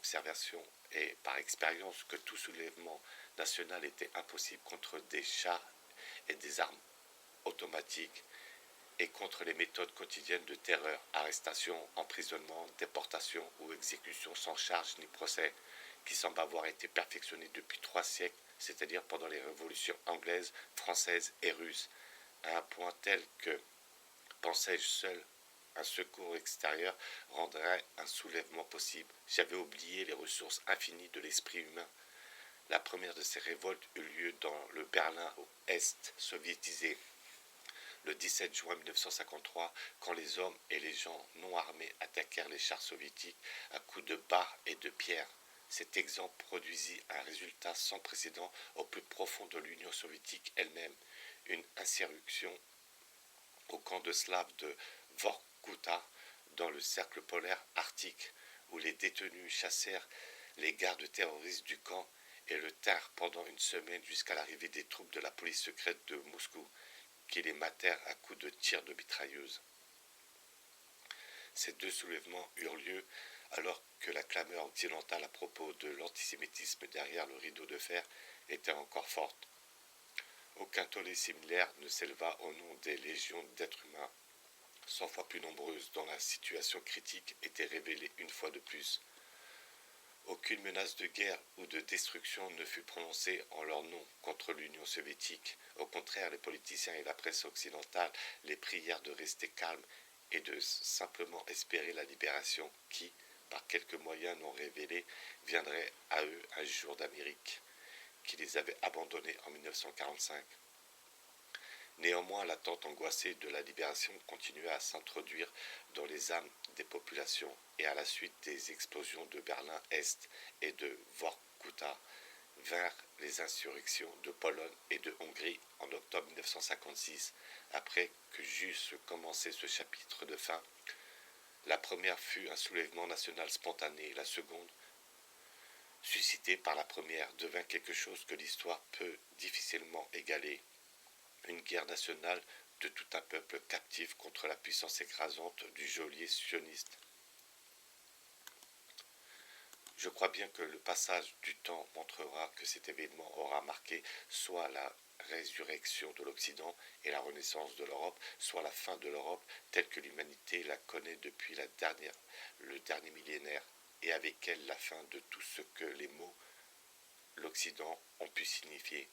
observation et par expérience que tout soulèvement national était impossible contre des chars et des armes automatiques et contre les méthodes quotidiennes de terreur, arrestation, emprisonnement, déportation ou exécution sans charge ni procès, qui semblent avoir été perfectionnés depuis 3 siècles, c'est-à-dire pendant les révolutions anglaises, françaises et russes, à un point tel que, pensais-je seul, un secours extérieur rendrait un soulèvement possible. J'avais oublié les ressources infinies de l'esprit humain. La première de ces révoltes eut lieu dans le Berlin Est soviétisé le 17 juin 1953, quand les hommes et les gens non armés attaquèrent les chars soviétiques à coups de barres et de pierres. Cet exemple produisit un résultat sans précédent au plus profond de l'Union soviétique elle-même, une insurrection au camp de Slaves de Vorkuta, dans le cercle polaire arctique, où les détenus chassèrent les gardes terroristes du camp et le tinrent pendant une semaine jusqu'à l'arrivée des troupes de la police secrète de Moscou, qui les matèrent à coups de tirs de mitrailleuses. Ces deux soulèvements eurent lieu alors que la clameur occidentale à propos de l'antisémitisme derrière le rideau de fer était encore forte. Aucun tollé similaire ne s'éleva au nom des légions d'êtres humains, 100 fois plus nombreuses, dont la situation critique était révélée une fois de plus. Aucune menace de guerre ou de destruction ne fut prononcée en leur nom contre l'Union soviétique. Au contraire, les politiciens et la presse occidentale les prièrent de rester calmes et de simplement espérer la libération qui, par quelques moyens non révélés, viendrait à eux un jour d'Amérique, qui les avait abandonnés en 1945. Néanmoins, l'attente angoissée de la libération continua à s'introduire dans les âmes des populations et à la suite des explosions de Berlin-Est et de Vorkuta vinrent les insurrections de Pologne et de Hongrie en octobre 1956. Après que j'eusse commencé ce chapitre de fin, la première fut un soulèvement national spontané, la seconde, suscitée par la première, devint quelque chose que l'histoire peut difficilement égaler. Une guerre nationale de tout un peuple captif contre la puissance écrasante du geôlier sioniste. Je crois bien que le passage du temps montrera que cet événement aura marqué soit la résurrection de l'Occident et la renaissance de l'Europe, soit la fin de l'Europe telle que l'humanité la connaît depuis le dernier millénaire, et avec elle la fin de tout ce que les mots l'Occident ont pu signifier.